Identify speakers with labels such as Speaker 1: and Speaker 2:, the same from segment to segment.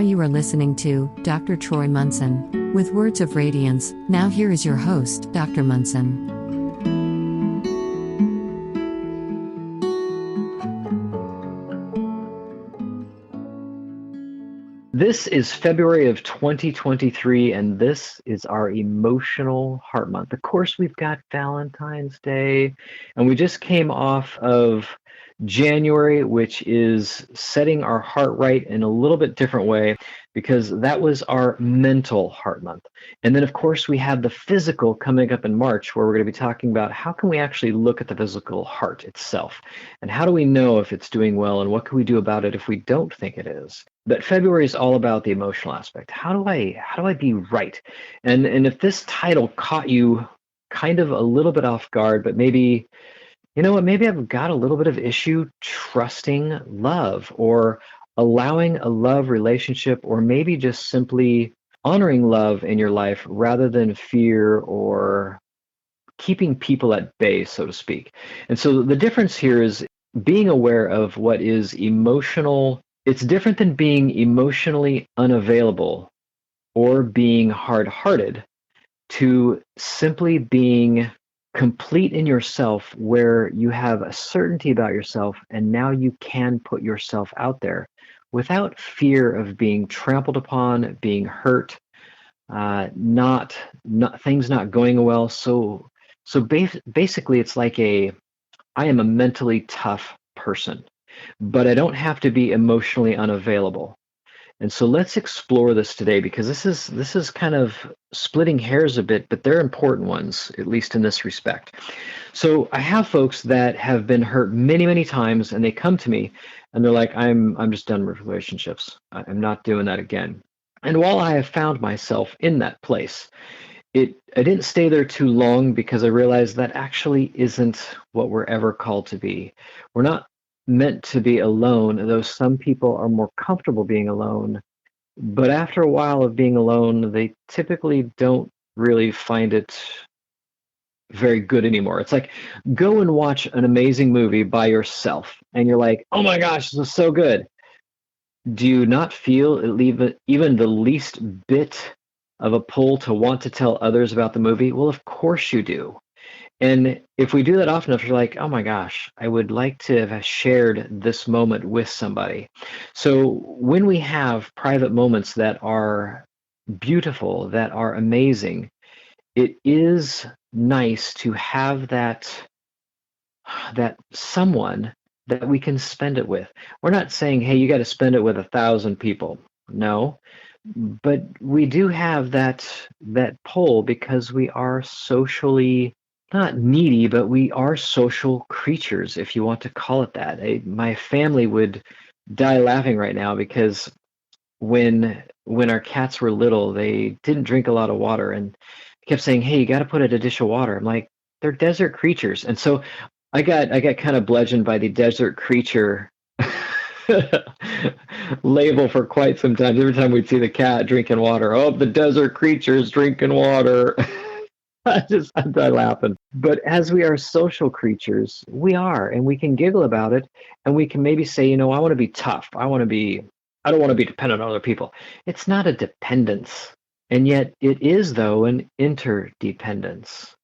Speaker 1: you are listening to Dr. Troy Munson with Words of Radiance. Now here is your host, Dr. Munson.
Speaker 2: This is February of 2023, and this is our Emotional Heart Month. Of course, we've got Valentine's Day, and we just came off of January, which is setting our heart right in a little bit different way, because that was our Mental Heart Month. And then, of course, we have the physical coming up in March, where we're going to be talking about how can we actually look at the physical heart itself, and how do we know if it's doing well, and what can we do about it if we don't think it is. But February is all about the emotional aspect. How do I be right? And if this title caught you kind of a little bit off guard, but maybe, you know what, maybe I've got a little bit of issue trusting love, or allowing a love relationship, or maybe just simply honoring love in your life rather than fear or keeping people at bay, so to speak. And so the difference here is being aware of what is emotional. It's different than being emotionally unavailable or being hard-hearted to simply being complete in yourself, where you have a certainty about yourself, and now you can put yourself out there without fear of being trampled upon, being hurt, not things not going well. So basically, it's like I am a mentally tough person, but I don't have to be emotionally unavailable. And so let's explore this today, because this is kind of splitting hairs a bit, but they're important ones, at least in this respect. So I have folks that have been hurt many, many times, and they come to me and they're like, I'm just done with relationships. I'm not doing that again. And while I have found myself in that place, I didn't stay there too long, because I realized that actually isn't what we're ever called to be. We're not meant to be alone, though some people are more comfortable being alone. But after a while of being alone, they typically don't really find it very good anymore. It's like, go and watch an amazing movie by yourself, and you're like, oh my gosh, this is so good. Do you not feel even the least bit of a pull to want to tell others about the movie? Well, of course you do. And if we do that often enough, you're like, oh my gosh, I would like to have shared this moment with somebody. So when we have private moments that are beautiful, that are amazing, it is nice to have that someone that we can spend it with. We're not saying, hey, you got to spend it with 1,000 people. No, but we do have that pull, because we are socially not needy, but we are social creatures, if you want to call it that. My family would die laughing right now, because when our cats were little, they didn't drink a lot of water, and kept saying, hey, you got to put in a dish of water. I'm like, they're desert creatures. And so I got kind of bludgeoned by the desert creature label for quite some time. Every time we'd see the cat drinking water, oh, the desert creature's drinking water. I die laughing. But as we are social creatures, we are, and we can giggle about it, and we can maybe say, I want to be tough. I don't want to be dependent on other people. It's not a dependence, and yet it is, though, an interdependence,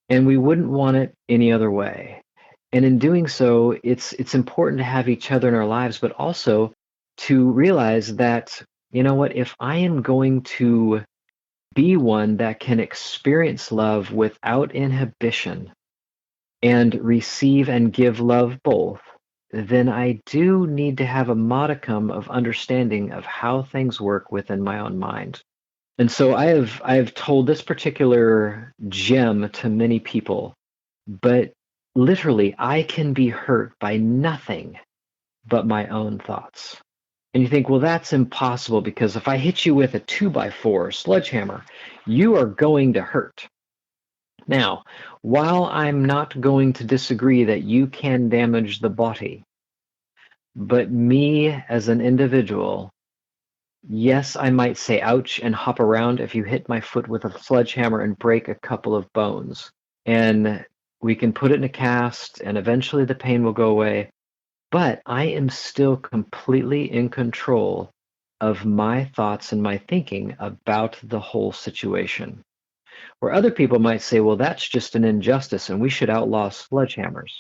Speaker 2: and we wouldn't want it any other way. And in doing so, it's important to have each other in our lives, but also to realize that, you know what, if I am going to be one that can experience love without inhibition and receive and give love both, then I do need to have a modicum of understanding of how things work within my own mind. And so I have told this particular gem to many people, but literally I can be hurt by nothing but my own thoughts. And you think, well, that's impossible, because if I hit you with a 2x4 sledgehammer, you are going to hurt. Now, while I'm not going to disagree that you can damage the body, but me as an individual, yes, I might say ouch and hop around if you hit my foot with a sledgehammer and break a couple of bones. And we can put it in a cast, and eventually the pain will go away. But I am still completely in control of my thoughts and my thinking about the whole situation. Where other people might say, well, that's just an injustice and we should outlaw sledgehammers.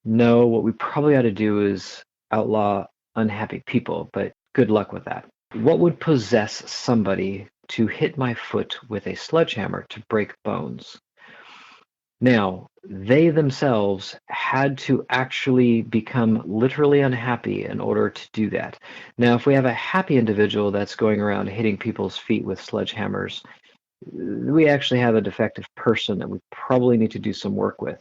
Speaker 2: No, what we probably ought to do is outlaw unhappy people, but good luck with that. What would possess somebody to hit my foot with a sledgehammer to break bones? Now, they themselves had to actually become literally unhappy in order to do that. Now, if we have a happy individual that's going around hitting people's feet with sledgehammers, we actually have a defective person that we probably need to do some work with.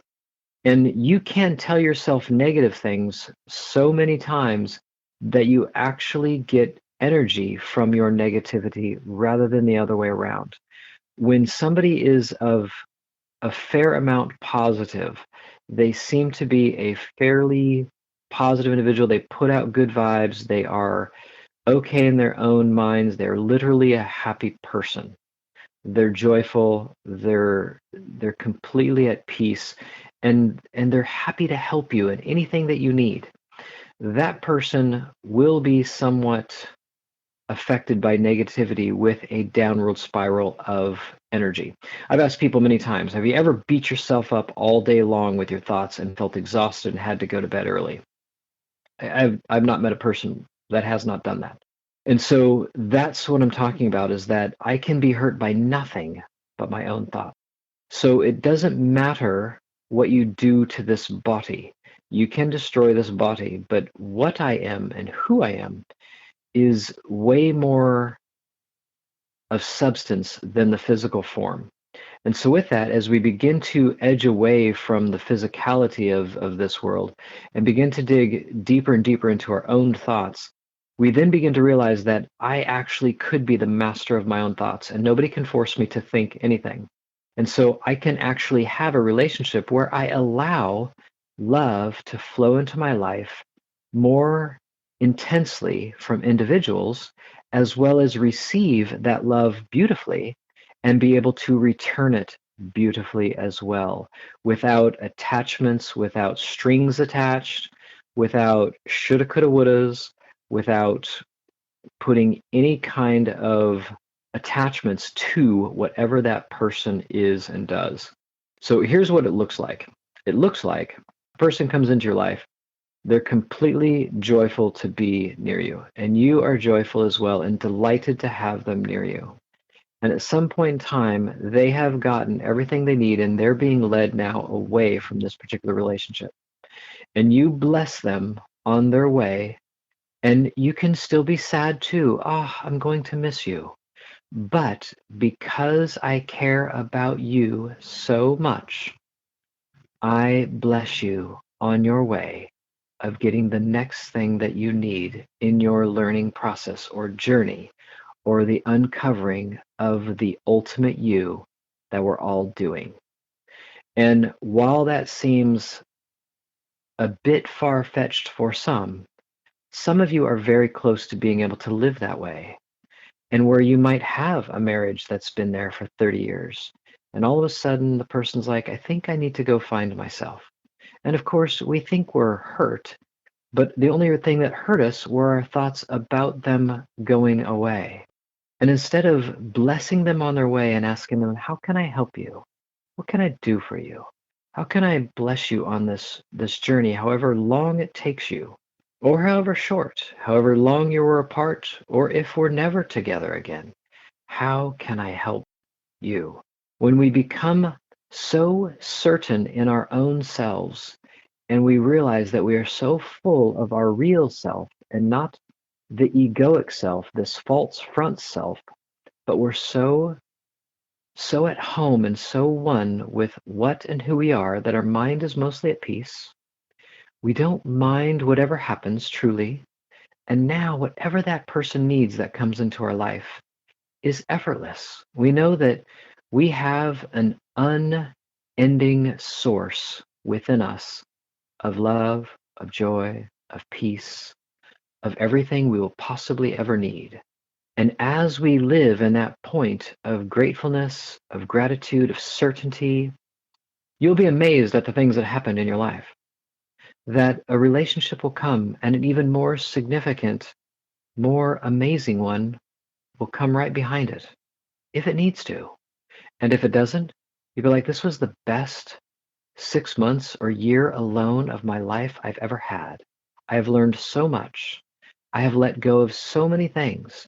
Speaker 2: And you can tell yourself negative things so many times that you actually get energy from your negativity rather than the other way around. When somebody is of a fair amount positive, they seem to be a fairly positive individual. They put out good vibes. They are okay in their own minds. They're literally a happy person. They're joyful. They're completely at peace, and they're happy to help you in anything that you need. That person will be somewhat affected by negativity with a downward spiral of energy. I've asked people many times, have you ever beat yourself up all day long with your thoughts and felt exhausted and had to go to bed early? I've not met a person that has not done that. And so that's what I'm talking about, is that I can be hurt by nothing but my own thought. So it doesn't matter what you do to this body. You can destroy this body, but what I am and who I am is way more of substance than the physical form. And so with that, as we begin to edge away from the physicality of this world and begin to dig deeper and deeper into our own thoughts, we then begin to realize that I actually could be the master of my own thoughts, and nobody can force me to think anything. And so I can actually have a relationship where I allow love to flow into my life more intensely from individuals, as well as receive that love beautifully and be able to return it beautifully as well, without attachments, without strings attached, without shoulda, coulda, wouldas, without putting any kind of attachments to whatever that person is and does. So here's what it looks like. It looks like a person comes into your life, they're completely joyful to be near you, and you are joyful as well and delighted to have them near you. And at some point in time, they have gotten everything they need and they're being led now away from this particular relationship. And you bless them on their way, and you can still be sad too. Oh, I'm going to miss you. But because I care about you so much, I bless you on your way of getting the next thing that you need in your learning process or journey, or the uncovering of the ultimate you that we're all doing. And while that seems a bit far-fetched for some of you are very close to being able to live that way. And where you might have a marriage that's been there for 30 years, and all of a sudden the person's like, I think I need to go find myself. And of course, we think we're hurt, but the only thing that hurt us were our thoughts about them going away. And instead of blessing them on their way and asking them, how can I help you? What can I do for you? How can I bless you on this journey, however long it takes you? Or however short, however long you were apart, or if we're never together again, how can I help you? When we become so certain in our own selves, and we realize that we are so full of our real self and not the egoic self, this false front self, but we're so at home and so one with what and who we are that our mind is mostly at peace. We don't mind whatever happens, truly. And now, whatever that person needs that comes into our life is effortless. We know that we have an unending source within us of love, of joy, of peace, of everything we will possibly ever need. And as we live in that point of gratefulness, of gratitude, of certainty, you'll be amazed at the things that happen in your life. That a relationship will come, and an even more significant more amazing one will come right behind it, if it needs to. And if it doesn't, you'll be like, this was the best 6 months or year alone of my life I've ever had. I have learned so much. I have let go of so many things.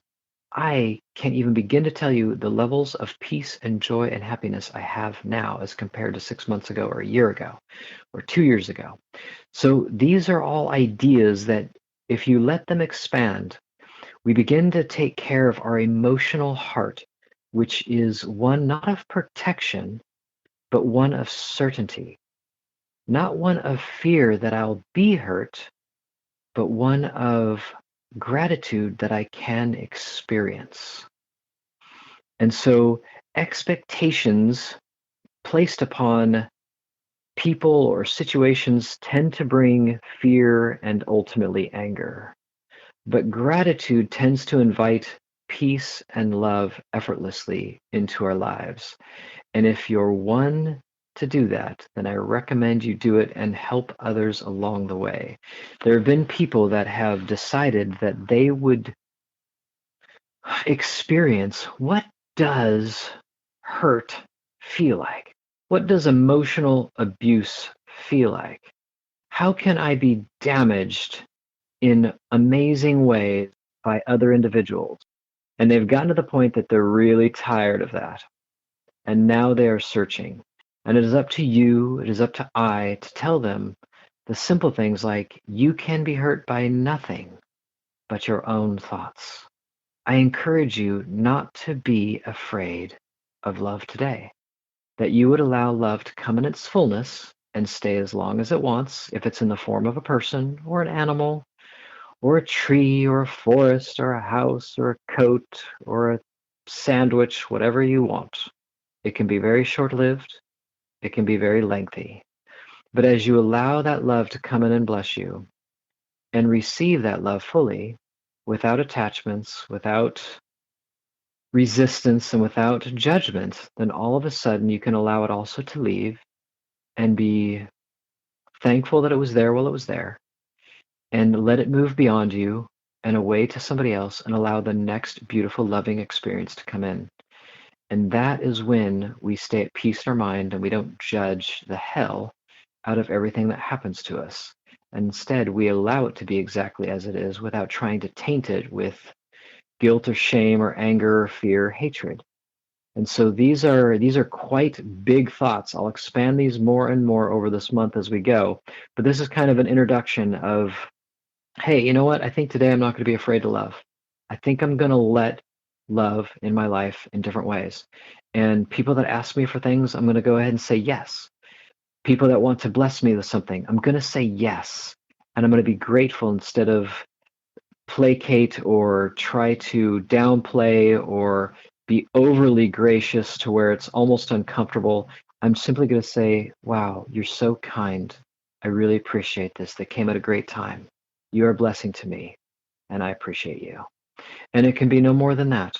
Speaker 2: I can't even begin to tell you the levels of peace and joy and happiness I have now as compared to 6 months ago or a year ago or 2 years ago. So these are all ideas that if you let them expand, we begin to take care of our emotional heart, which is one not of protection, but one of certainty. Not one of fear that I'll be hurt, but one of gratitude that I can experience. And so expectations placed upon people or situations tend to bring fear and ultimately anger. But gratitude tends to invite peace and love effortlessly into our lives. And if you're one to do that, then I recommend you do it and help others along the way. There have been people that have decided that they would experience what does hurt feel like? What does emotional abuse feel like? How can I be damaged in amazing ways by other individuals? And they've gotten to the point that they're really tired of that. And now they are searching. And it is up to you, it is up to I to tell them the simple things like you can be hurt by nothing but your own thoughts. I encourage you not to be afraid of love today, that you would allow love to come in its fullness and stay as long as it wants, if it's in the form of a person or an animal or a tree or a forest or a house or a coat or a sandwich, whatever you want. It can be very short-lived. It can be very lengthy. But as you allow that love to come in and bless you and receive that love fully, without attachments, without resistance, and without judgment, then all of a sudden you can allow it also to leave and be thankful that it was there while it was there, and let it move beyond you and away to somebody else and allow the next beautiful, loving experience to come in. And that is when we stay at peace in our mind and we don't judge the hell out of everything that happens to us. And instead, we allow it to be exactly as it is without trying to taint it with guilt or shame or anger or fear or hatred. And so these are quite big thoughts. I'll expand these more and more over this month as we go. But this is kind of an introduction of, hey, you know what? I think today I'm not going to be afraid to love. I think I'm going to let love in my life in different ways. And people that ask me for things, I'm going to go ahead and say yes. People that want to bless me with something, I'm going to say yes. And I'm going to be grateful instead of placate or try to downplay or be overly gracious to where it's almost uncomfortable. I'm simply going to say, wow, you're so kind. I really appreciate this. They came at a great time. You are a blessing to me, and I appreciate you. And it can be no more than that.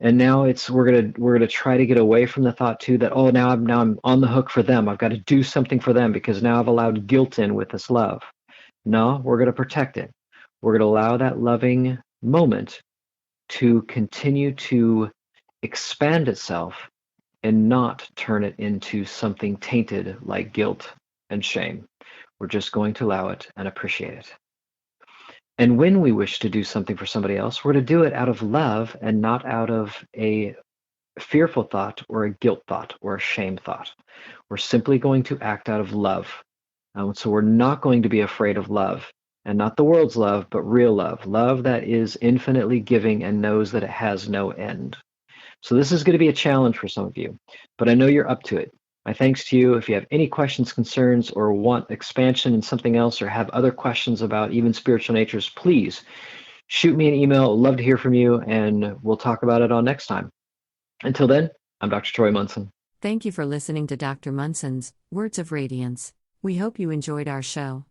Speaker 2: And now we're gonna try to get away from the thought too that, oh, now I'm on the hook for them. I've got to do something for them because now I've allowed guilt in with this love. No, we're gonna protect it. We're gonna allow that loving moment to continue to expand itself and not turn it into something tainted like guilt and shame. We're just going to allow it and appreciate it. And when we wish to do something for somebody else, we're going to do it out of love and not out of a fearful thought or a guilt thought or a shame thought. We're simply going to act out of love. So we're not going to be afraid of love, and not the world's love, but real love, love that is infinitely giving and knows that it has no end. So this is going to be a challenge for some of you, but I know you're up to it. My thanks to you. If you have any questions, concerns, or want expansion in something else, or have other questions about even spiritual natures, please shoot me an email. I'd love to hear from you, and we'll talk about it on next time. Until then, I'm Dr. Troy-Munson.
Speaker 1: Thank you for listening to Dr. Munson's Words of Radiance. We hope you enjoyed our show.